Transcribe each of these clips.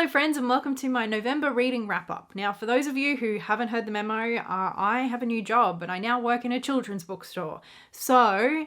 Hello friends, and welcome to my November reading wrap-up. Now, for those of you who haven't heard the memo, I have a new job and I now work in a children's bookstore. So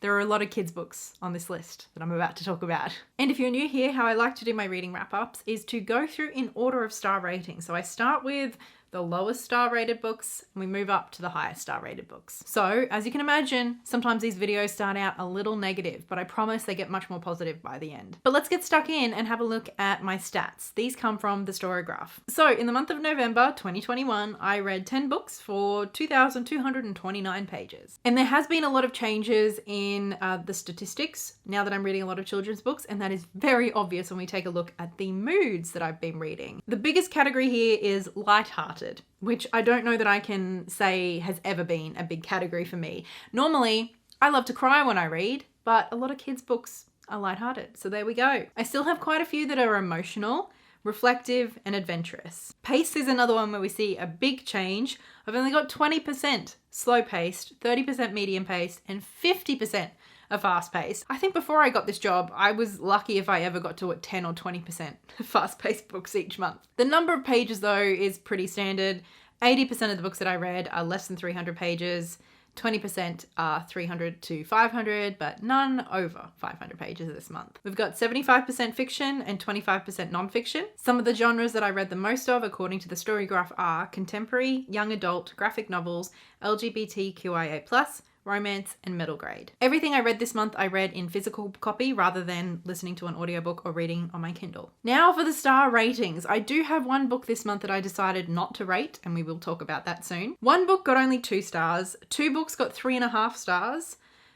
there are a lot of kids' books on this list that I'm about to talk about. And if you're new here, how I like to do my reading wrap-ups is to go through in order of star rating. So I start with the lowest star rated books and we move up to the highest star rated books. So as you can imagine, sometimes these videos start out a little negative, but I promise they get much more positive by the end. But let's get stuck in and have a look at my stats. These come from the Storygraph. So in the month of November 2021, I read 10 books for 2,229 pages. And there has been a lot of changes in the statistics now that I'm reading a lot of children's books, and that is very obvious when we take a look at the moods that I've been reading. The biggest category here is lighthearted, which I don't know that I can say has ever been a big category for me. Normally, I love to cry when I read, but a lot of kids' books are lighthearted, so there we go. I still have quite a few that are emotional, reflective, and adventurous. Pace is another one where we see a big change. I've only got 20% slow-paced, 30% medium-paced, and 50% a fast-paced. I think before I got this job, I was lucky if I ever got to 10 or 20% fast-paced books each month. The number of pages though is pretty standard. 80% of the books that I read are less than 300 pages. 20% are 300 to 500, but none over 500 pages this month. We've got 75% fiction and 25% non-fiction. Some of the genres that I read the most of, according to the Storygraph, are contemporary, young adult, graphic novels, LGBTQIA+, romance, and middle grade. Everything I read this month I read in physical copy rather than listening to an audiobook or reading on my Kindle. Now for the star ratings. I do have one book this month that I decided not to rate, and we will talk about that soon. One book got only 2 stars, 2 books got 3.5 stars,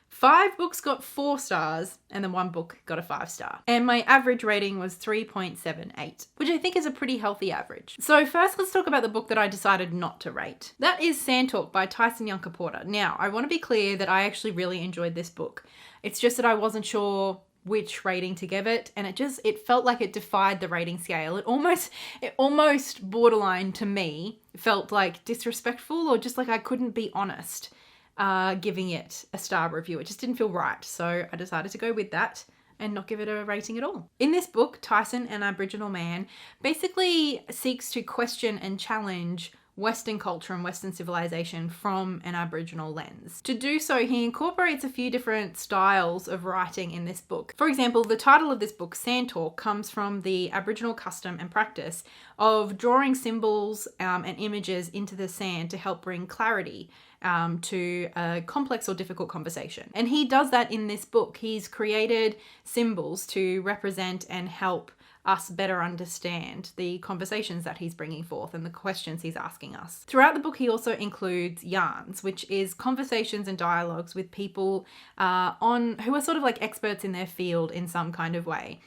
5 books got 4 stars, and then 1 book got a 5-star. And my average rating was 3.78, which I think is a pretty healthy average. So first, let's talk about the book that I decided not to rate. That is Sandtalk by Tyson Yunkaporta. Now, I want to be clear that I actually really enjoyed this book. It's just that I wasn't sure which rating to give it, and it felt like it defied the rating scale. It almost borderline to me felt like disrespectful, or just like I couldn't be honest giving it a star review. It just didn't feel right. So I decided to go with that and not give it a rating at all. In this book, Tyson, an Aboriginal man, basically seeks to question and challenge Western culture and Western civilization from an Aboriginal lens. To do so, he incorporates a few different styles of writing in this book. For example, the title of this book, Sandtalk, comes from the Aboriginal custom and practice of drawing symbols and images into the sand to help bring clarity to a complex or difficult conversation. And he does that in this book. He's created symbols to represent and help us better understand the conversations that he's bringing forth and the questions he's asking us. Throughout the book, he also includes yarns, which is conversations and dialogues with people who are sort of like experts in their field in some kind of way,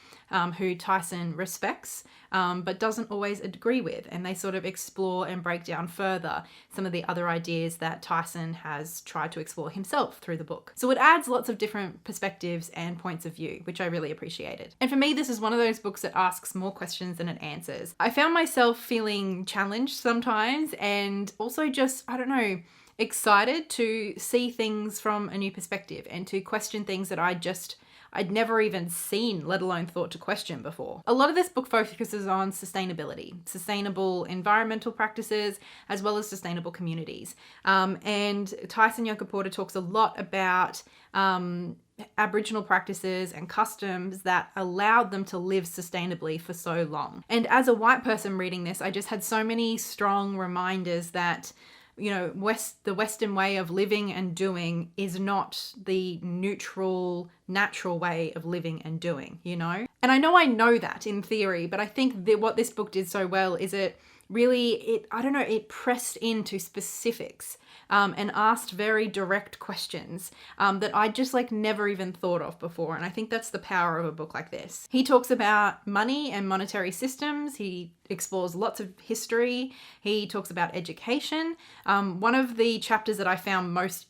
who Tyson respects, but doesn't always agree with. And they sort of explore and break down further some of the other ideas that Tyson has tried to explore himself through the book. So it adds lots of different perspectives and points of view, which I really appreciated. And for me, this is one of those books that asks more questions than it answers. I found myself feeling challenged sometimes, and also just, I don't know, excited to see things from a new perspective and to question things that I'd never even seen, let alone thought to question before. A lot of this book focuses on sustainability, sustainable environmental practices, as well as sustainable communities. And Tyson Yunkaporta talks a lot about Aboriginal practices and customs that allowed them to live sustainably for so long. And as a white person reading this, I just had so many strong reminders that, you know, the Western way of living and doing is not the neutral, natural way of living and doing, you know? And I know that in theory, but I think that what this book did so well is it pressed into specifics and asked very direct questions that I just never even thought of before. And I think that's the power of a book like this. He talks about money and monetary systems. He explores lots of history. He talks about education. One of the chapters that I found most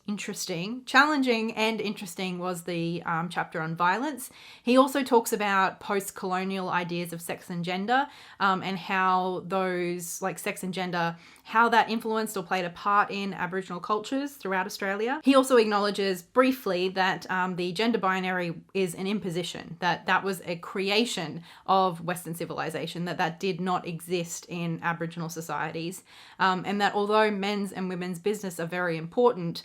challenging and interesting was the chapter on violence. He also talks about post-colonial ideas of sex and gender and how those is like sex and gender, how that influenced or played a part in Aboriginal cultures throughout Australia. He also acknowledges briefly that the gender binary is an imposition, that was a creation of Western civilization, that did not exist in Aboriginal societies, and that although men's and women's business are very important,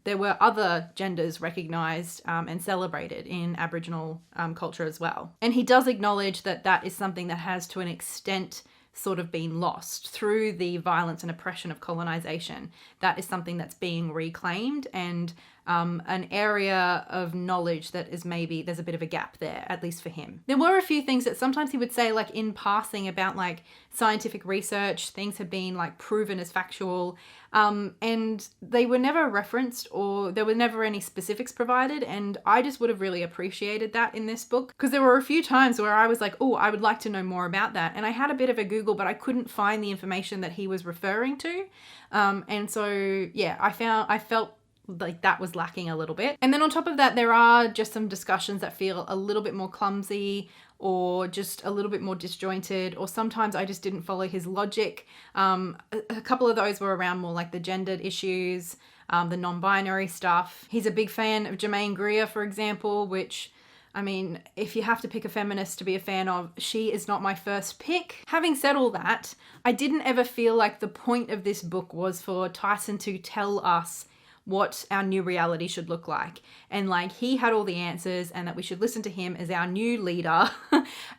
there were other genders recognised and celebrated in Aboriginal culture as well. And he does acknowledge that that is something that has to an extent sort of been lost through the violence and oppression of colonisation. That is something that's being reclaimed, and an area of knowledge that is maybe there's a bit of a gap there, at least for him. There were a few things that sometimes he would say like in passing about like scientific research, things have been like proven as factual, and they were never referenced or there were never any specifics provided, and I just would have really appreciated that in this book, because there were a few times where I was like, oh, I would like to know more about that, and I had a bit of a Google, but I couldn't find the information that he was referring to, and so yeah, I felt like that was lacking a little bit. And then on top of that, there are just some discussions that feel a little bit more clumsy or just a little bit more disjointed, or sometimes I just didn't follow his logic. A couple of those were around more like the gendered issues, the non-binary stuff. He's a big fan of Germaine Greer, for example, which, I mean, if you have to pick a feminist to be a fan of, she is not my first pick. Having said all that, I didn't ever feel like the point of this book was for Tyson to tell us what our new reality should look like, and like he had all the answers and that we should listen to him as our new leader.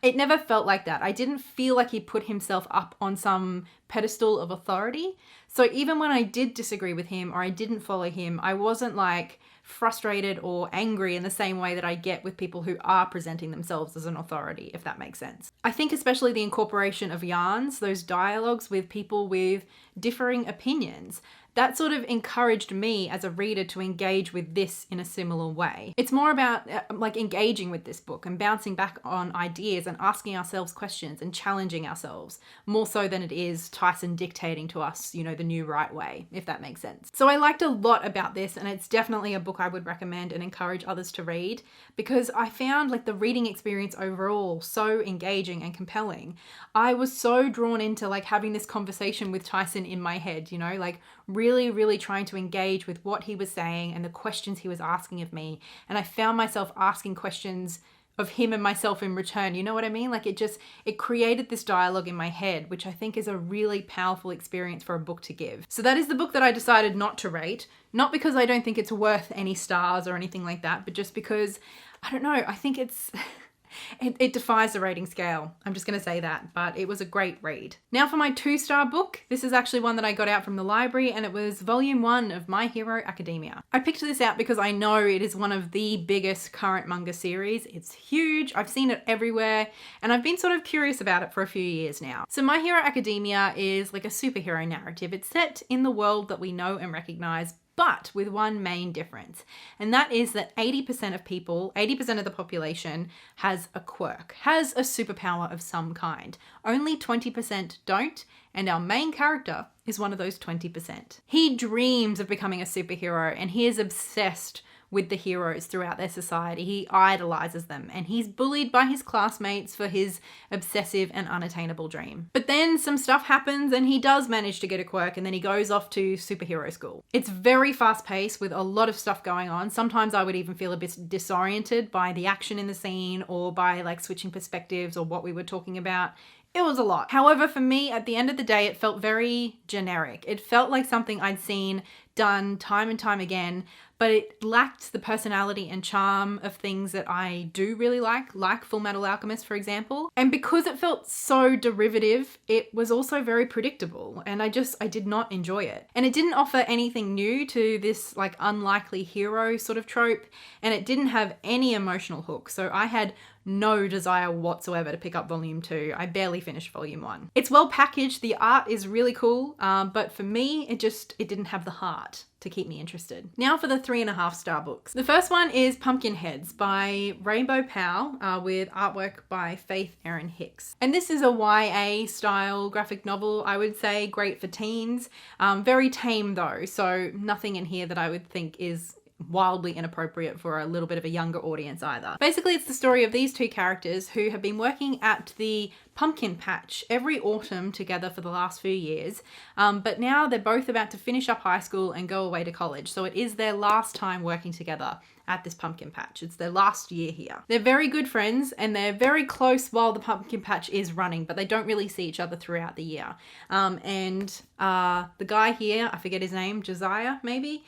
It never felt like that. I didn't feel like he put himself up on some pedestal of authority. So even when I did disagree with him or I didn't follow him, I wasn't like frustrated or angry in the same way that I get with people who are presenting themselves as an authority, if that makes sense. I think especially the incorporation of yarns, those dialogues with people with differing opinions, that sort of encouraged me as a reader to engage with this in a similar way. It's more about like engaging with this book and bouncing back on ideas and asking ourselves questions and challenging ourselves, more so than it is Tyson dictating to us, you know, the new right way, if that makes sense. So I liked a lot about this, and it's definitely a book I would recommend and encourage others to read, because I found like the reading experience overall so engaging and compelling. I was so drawn into like having this conversation with Tyson in my head, you know, like really trying to engage with what he was saying and the questions he was asking of me. And I found myself asking questions of him and myself in return. You know what I mean? Like it created this dialogue in my head, which I think is a really powerful experience for a book to give. So that is the book that I decided not to rate, not because I don't think it's worth any stars or anything like that, but just because, I don't know, I think it defies the rating scale. I'm just going to say that, but it was a great read. Now for my 2-star book. This is actually one that I got out from the library, and it was volume 1 of My Hero Academia. I picked this out because I know it is one of the biggest current manga series. It's huge. I've seen it everywhere, and I've been sort of curious about it for a few years now. So My Hero Academia is like a superhero narrative. It's set in the world that we know and recognize, but with one main difference, and that is that 80% of people, 80% of the population has a quirk, has a superpower of some kind. Only 20% don't, and our main character is one of those 20%. He dreams of becoming a superhero, and he is obsessed with the heroes throughout their society. He idolizes them, and he's bullied by his classmates for his obsessive and unattainable dream. But then some stuff happens and he does manage to get a quirk, and then he goes off to superhero school. It's very fast paced with a lot of stuff going on. Sometimes I would even feel a bit disoriented by the action in the scene or by like switching perspectives or what we were talking about. It was a lot. However, for me, at the end of the day, it felt very generic. It felt like something I'd seen done time and time again, but it lacked the personality and charm of things that I do really like Full Metal Alchemist, for example. And because it felt so derivative, it was also very predictable, and I did not enjoy it. And it didn't offer anything new to this like unlikely hero sort of trope, and it didn't have any emotional hook. So I had no desire whatsoever to pick up volume 2. I barely finished volume 1. It's well packaged, the art is really cool, but for me, it didn't have the heart to keep me interested. Now for the 3.5-star books. The first one is Pumpkinheads by Rainbow Powell, with artwork by Faith Erin Hicks. And this is a YA style graphic novel, I would say, great for teens. Very tame though, so nothing in here that I would think is wildly inappropriate for a little bit of a younger audience either. Basically, it's the story of these two characters who have been working at the pumpkin patch every autumn together for the last few years, but now they're both about to finish up high school and go away to college. So it is their last time working together at this pumpkin patch. It's their last year here. They're very good friends and they're very close while the pumpkin patch is running, but they don't really see each other throughout the year. The guy here, I forget his name, Josiah maybe,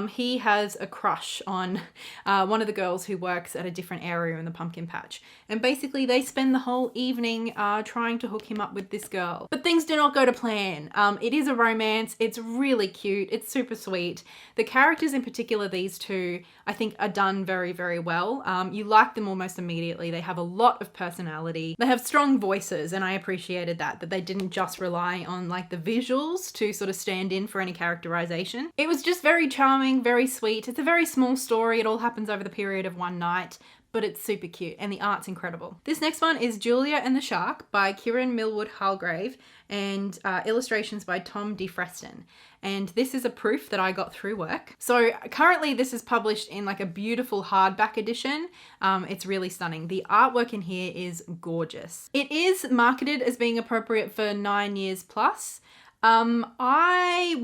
he has a crush on one of the girls who works at a different area in the pumpkin patch. And basically they spend the whole evening trying to hook him up with this girl. But things do not go to plan. It is a romance. It's really cute. It's super sweet. The characters in particular, these two, I think are done very, very well. You like them almost immediately. They have a lot of personality. They have strong voices, and I appreciated that they didn't just rely on like the visuals to sort of stand in for any characterization. It was just very charming, very sweet. It's a very small story. It all happens over the period of one night, but it's super cute and the art's incredible. This next one is Julia and the Shark by Kieran Millwood Halgrave and illustrations by Tom DeFreston. And this is a proof that I got through work. So currently this is published in like a beautiful hardback edition. It's really stunning. The artwork in here is gorgeous. It is marketed as being appropriate for 9 years plus. I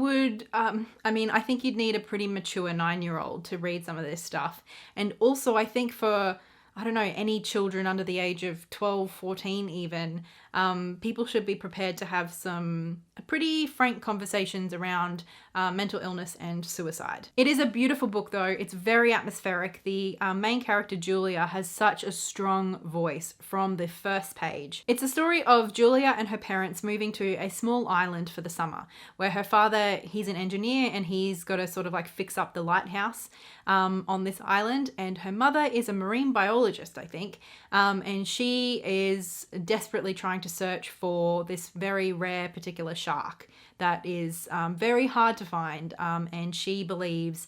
think you'd need a pretty mature 9-year-old to read some of this stuff. And also I think for, I don't know, any children under the age of 12, 14 even, people should be prepared to have some pretty frank conversations around mental illness and suicide. It is a beautiful book though. It's very atmospheric. The main character Julia has such a strong voice from the first page. It's a story of Julia and her parents moving to a small island for the summer where her father, he's an engineer and he's got to sort of like fix up the lighthouse on this island, and her mother is a marine biologist, I think, and she is desperately trying to search for this very rare particular shark that is very hard to find, and she believes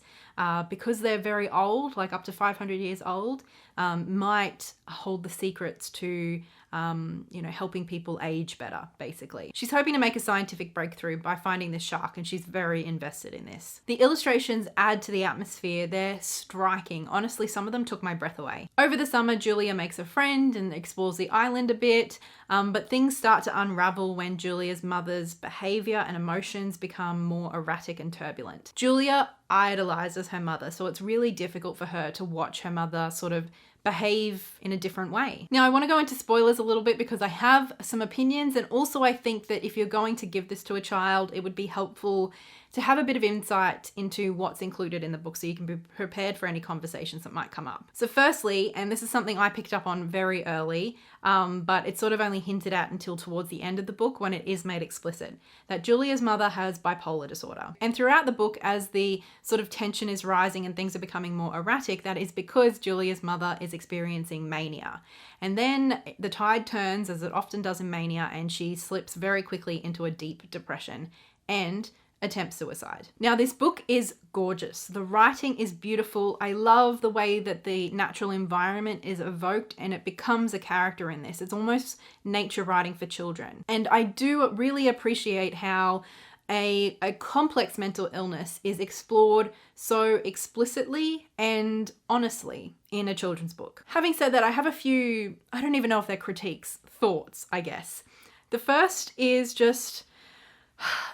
because they're very old, like up to 500 years old, might hold the secrets to helping people age better, basically. She's hoping to make a scientific breakthrough by finding this shark, and she's very invested in this. The illustrations add to the atmosphere. They're striking. Honestly, some of them took my breath away. Over the summer, Julia makes a friend and explores the island a bit, but things start to unravel when Julia's mother's behavior and emotions become more erratic and turbulent. Julia idolizes her mother, so it's really difficult for her to watch her mother sort of behave in a different way. Now, I want to go into spoilers a little bit because I have some opinions, and also I think that if you're going to give this to a child, it would be helpful to have a bit of insight into what's included in the book so you can be prepared for any conversations that might come up. So firstly, and this is something I picked up on very early, but it's sort of only hinted at until towards the end of the book when it is made explicit, that Julia's mother has bipolar disorder. And throughout the book, as the sort of tension is rising and things are becoming more erratic, that is because Julia's mother is experiencing mania. And then the tide turns, as it often does in mania, and she slips very quickly into a deep depression and attempts suicide. Now, this book is gorgeous. The writing is beautiful. I love the way that the natural environment is evoked and it becomes a character in this. It's almost nature writing for children. And I do really appreciate how a complex mental illness is explored so explicitly and honestly in a children's book. Having said that, I have a few, I don't even know if they're critiques, thoughts, I guess. The first is just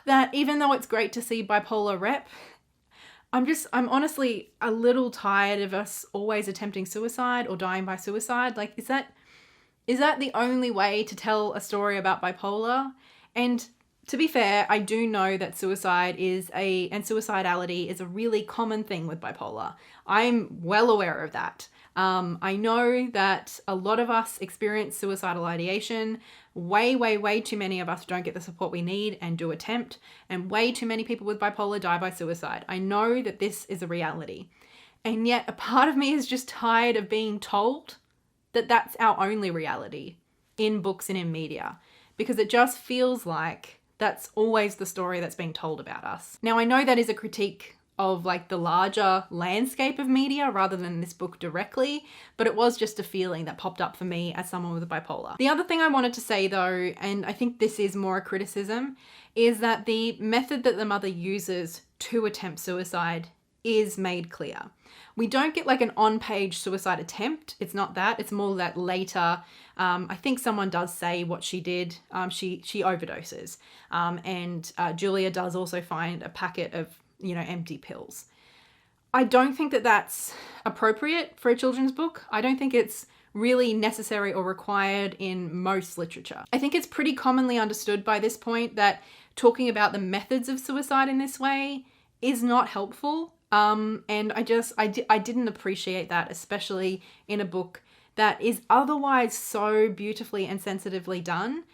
that even though it's great to see bipolar rep, I'm honestly a little tired of us always attempting suicide or dying by suicide. Like, is that the only way to tell a story about bipolar? And to be fair, I do know that suicide and suicidality is a really common thing with bipolar. I'm well aware of that. I know that a lot of us experience suicidal ideation. Way too many of us don't get the support we need and do attempt, and way too many people with bipolar die by suicide. I know that this is a reality. And yet a part of me is just tired of being told that that's our only reality in books and in media, because it just feels like that's always the story that's being told about us. Now, I know that is a critique of like the larger landscape of media rather than this book directly, but it was just a feeling that popped up for me as someone with bipolar. The other thing I wanted to say though, and I think this is more a criticism, is that the method that the mother uses to attempt suicide is made clear. We don't get like an on-page suicide attempt. It's not that. It's more that later, I think someone does say what she did. She overdoses. And Julia does also find a packet of, empty pills. I don't think that that's appropriate for a children's book. I don't think it's really necessary or required in most literature. I think it's pretty commonly understood by this point that talking about the methods of suicide in this way is not helpful. And I didn't appreciate that, especially in a book that is otherwise so beautifully and sensitively done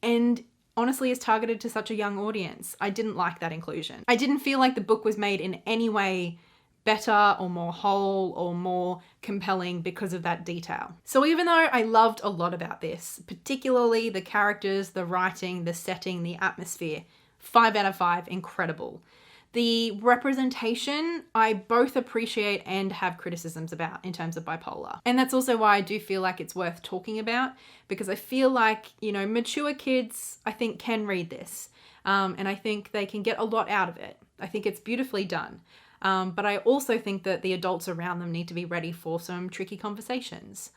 and honestly is targeted to such a young audience. I didn't like that inclusion. I didn't feel like the book was made in any way better or more whole or more compelling because of that detail. So even though I loved a lot about this, particularly the characters, the writing, the setting, the atmosphere, 5 out of 5, incredible. The representation, I both appreciate and have criticisms about in terms of bipolar. And that's also why I do feel like it's worth talking about, because I feel like, mature kids, I think, can read this. And I think they can get a lot out of it. I think it's beautifully done. But I also think that the adults around them need to be ready for some tricky conversations.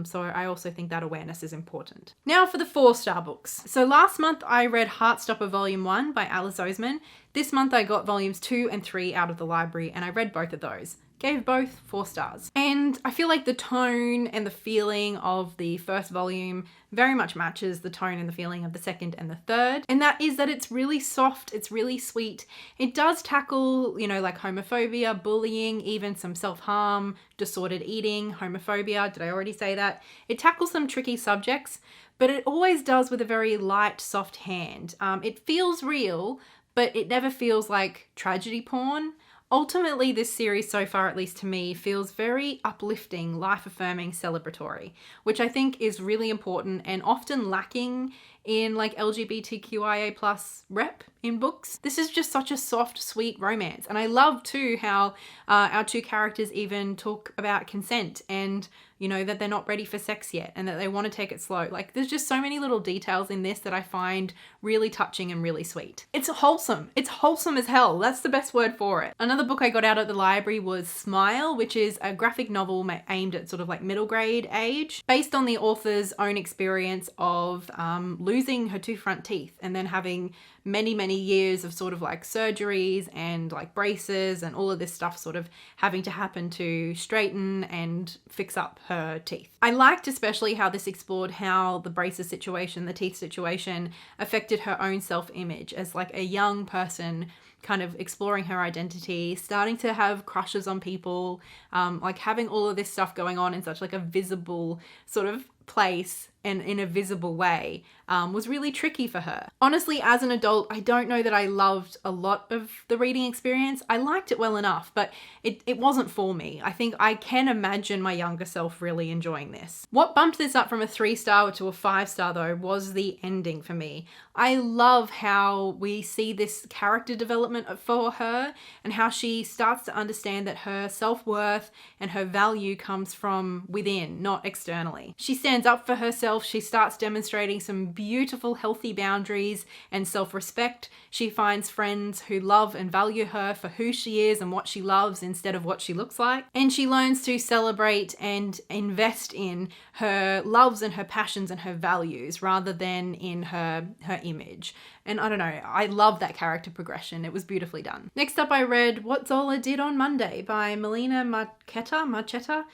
So I also think that awareness is important. Now for the 4-star books. So last month I read Heartstopper Volume 1 by Alice Oseman. This month I got Volumes 2 and 3 out of the library and I read both of those. Gave both 4 stars. And I feel like the tone and the feeling of the first volume very much matches the tone and the feeling of the second and the third. And that is that it's really soft, it's really sweet. It does tackle, like homophobia, bullying, even some self-harm, disordered eating, homophobia. Did I already say that? It tackles some tricky subjects, but it always does with a very light, soft hand. It feels real, but it never feels like tragedy porn. Ultimately, this series so far, at least to me, feels very uplifting, life-affirming, celebratory, which I think is really important and often lacking in like LGBTQIA+ rep in books. This is just such a soft, sweet romance. And I love too how our 2 characters even talk about consent and that they're not ready for sex yet and that they want to take it slow. Like there's just so many little details in this that I find really touching and really sweet. It's wholesome. It's wholesome as hell. That's the best word for it. Another book I got out at the library was Smile, which is a graphic novel aimed at sort of like middle grade age, based on the author's own experience of losing her 2 front teeth and then having many years of sort of like surgeries and like braces and all of this stuff sort of having to happen to straighten and fix up her teeth. I liked especially how this explored how the braces situation, the teeth situation, affected her own self-image as like a young person kind of exploring her identity, starting to have crushes on people, like having all of this stuff going on in such like a visible sort of place and in a visible way was really tricky for her. Honestly, as an adult, I don't know that I loved a lot of the reading experience. I liked it well enough, but it wasn't for me. I think I can imagine my younger self really enjoying this. What bumped this up from a 3-star to a 5-star though was the ending for me. I love how we see this character development for her and how she starts to understand that her self-worth and her value comes from within, not externally. She stands up for herself. She starts demonstrating some beautiful, healthy boundaries and self-respect. She finds friends who love and value her for who she is and what she loves instead of what she looks like. And she learns to celebrate and invest in her loves and her passions and her values rather than in her image. And I don't know, I love that character progression. It was beautifully done. Next up, I read What Zola Did on Monday by Melina Marchetta.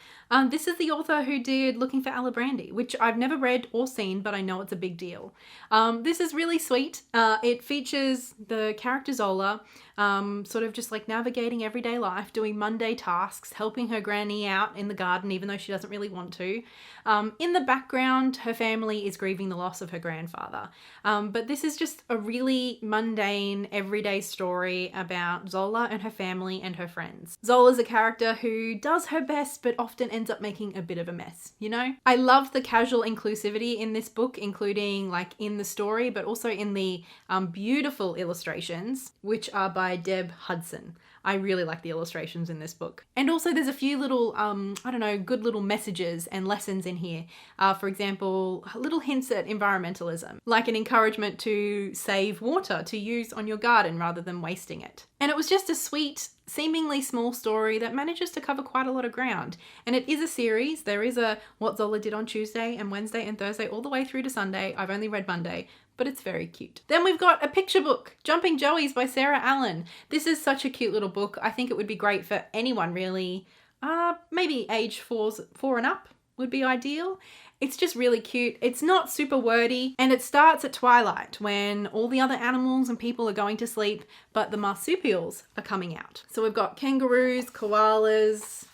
This is the author who did Looking for Alibrandi, which I've never read or seen, but I know it's a big deal. This is really sweet. It features the character Zola, sort of just like navigating everyday life, doing Monday tasks, helping her granny out in the garden, even though she doesn't really want to. In the background, her family is grieving the loss of her grandfather. But this is just a really mundane, everyday story about Zola and her family and her friends. Zola's a character who does her best, but often ends up making a bit of a mess, I love the casual inclusivity in this book, including like in the story, but also in the beautiful illustrations, which are by by Deb Hudson. I really like the illustrations in this book. And also there's a few little, I don't know, good little messages and lessons in here. For example, little hints at environmentalism, like an encouragement to save water to use on your garden rather than wasting it. And it was just a sweet, seemingly small story that manages to cover quite a lot of ground. And it is a series. There is a What Zola Did on Tuesday and Wednesday and Thursday all the way through to Sunday. I've only read Monday, but it's very cute. Then we've got a picture book, Jumping Joeys by Sarah Allen. This is such a cute little book. I think it would be great for anyone really. Maybe age 4 and up would be ideal. It's just really cute. It's not super wordy, and it starts at twilight when all the other animals and people are going to sleep, but the marsupials are coming out. So we've got kangaroos, koalas,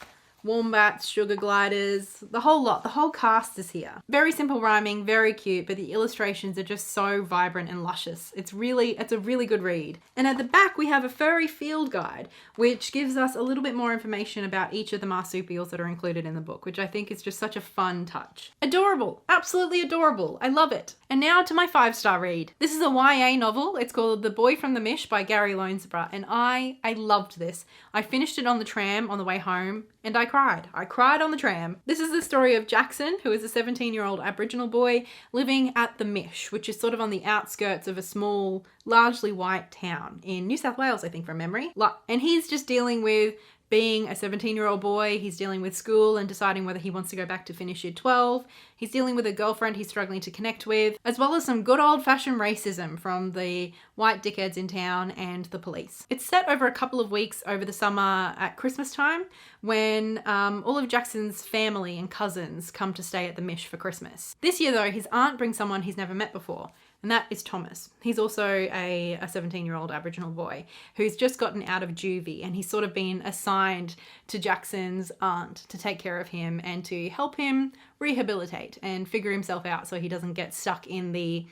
wombats, sugar gliders, the whole lot. The whole cast is here. Very simple rhyming, very cute, but the illustrations are just so vibrant and luscious. It's a really good read. And at the back we have a furry field guide, which gives us a little bit more information about each of the marsupials that are included in the book, which I think is just such a fun touch. Adorable, absolutely adorable. I love it. And now to my 5-star read. This is a YA novel. It's called The Boy from the Mish by Gary Lonesborough, and I loved this. I finished it on the tram on the way home, and I cried. I cried on the tram. This is the story of Jackson, who is a 17-year-old Aboriginal boy living at the Mish, which is sort of on the outskirts of a small, largely white town in New South Wales, I think, from memory. And he's just dealing with being a 17-year-old boy. He's dealing with school and deciding whether he wants to go back to finish year 12. He's dealing with a girlfriend he's struggling to connect with, as well as some good old-fashioned racism from the white dickheads in town and the police. It's set over a couple of weeks over the summer at Christmas time, when all of Jackson's family and cousins come to stay at the Mish for Christmas. This year though, his aunt brings someone he's never met before, and that is Thomas. He's also a 17-year-old Aboriginal boy who's just gotten out of juvie, and he's sort of been assigned to Jackson's aunt to take care of him and to help him rehabilitate and figure himself out so he doesn't get stuck in the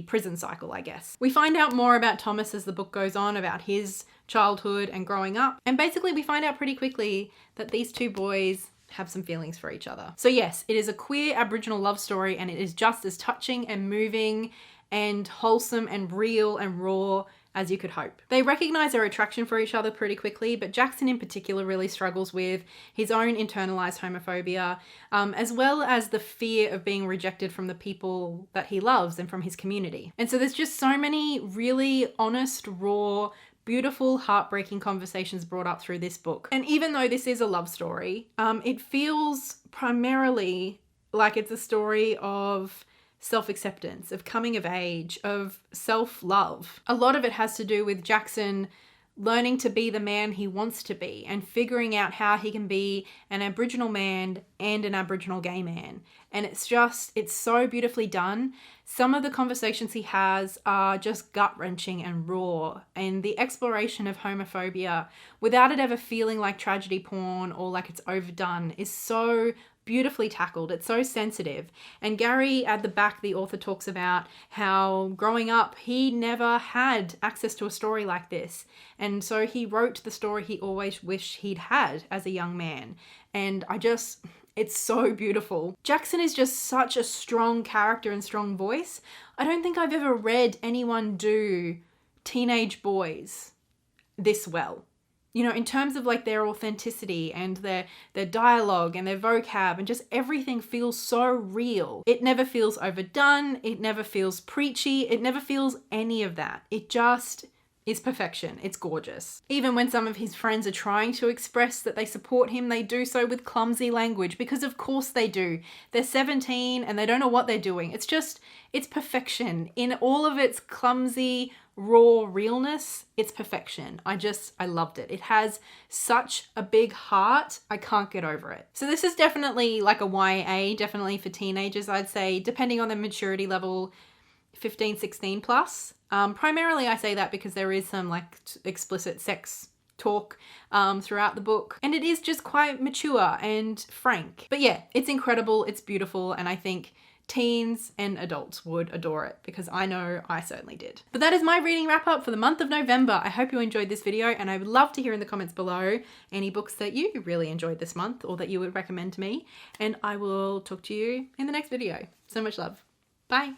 prison cycle, I guess. We find out more about Thomas as the book goes on, about his childhood and growing up. And basically we find out pretty quickly that these two boys have some feelings for each other. So yes, it is a queer Aboriginal love story, and it is just as touching and moving and wholesome and real and raw as you could hope. They recognize their attraction for each other pretty quickly, but Jackson in particular really struggles with his own internalized homophobia, as well as the fear of being rejected from the people that he loves and from his community. And so there's just so many really honest, raw, beautiful, heartbreaking conversations brought up through this book. And even though this is a love story, it feels primarily like it's a story of self-acceptance, of coming of age, of self-love. A lot of it has to do with Jackson learning to be the man he wants to be and figuring out how he can be an Aboriginal man and an Aboriginal gay man. And it's so beautifully done. Some of the conversations he has are just gut-wrenching and raw, and the exploration of homophobia without it ever feeling like tragedy porn or like it's overdone is so beautifully tackled. It's so sensitive. And Gary, at the back, the author talks about how growing up, he never had access to a story like this. And so he wrote the story he always wished he'd had as a young man. And it's so beautiful. Jackson is just such a strong character and strong voice. I don't think I've ever read anyone do teenage boys this well. You know, in terms of like their authenticity and their dialogue and their vocab, and just everything feels so real. It never feels overdone. It never feels preachy. It never feels any of that. It just is perfection. It's gorgeous. Even when some of his friends are trying to express that they support him, they do so with clumsy language, because of course they do. They're 17 and they don't know what they're doing. It's perfection. In all of its clumsy, raw realness, it's perfection. I loved it. It has such a big heart. I can't get over it. So this is definitely like a YA, definitely for teenagers, I'd say, depending on their maturity level, 15, 16 plus. Primarily I say that because there is some like explicit sex talk throughout the book, and it is just quite mature and frank. But yeah, it's incredible, it's beautiful, and I think teens and adults would adore it, because I know I certainly did. But that is my reading wrap up for the month of November. I hope you enjoyed this video, and I would love to hear in the comments below any books that you really enjoyed this month or that you would recommend to me, and I will talk to you in the next video. So much love. Bye.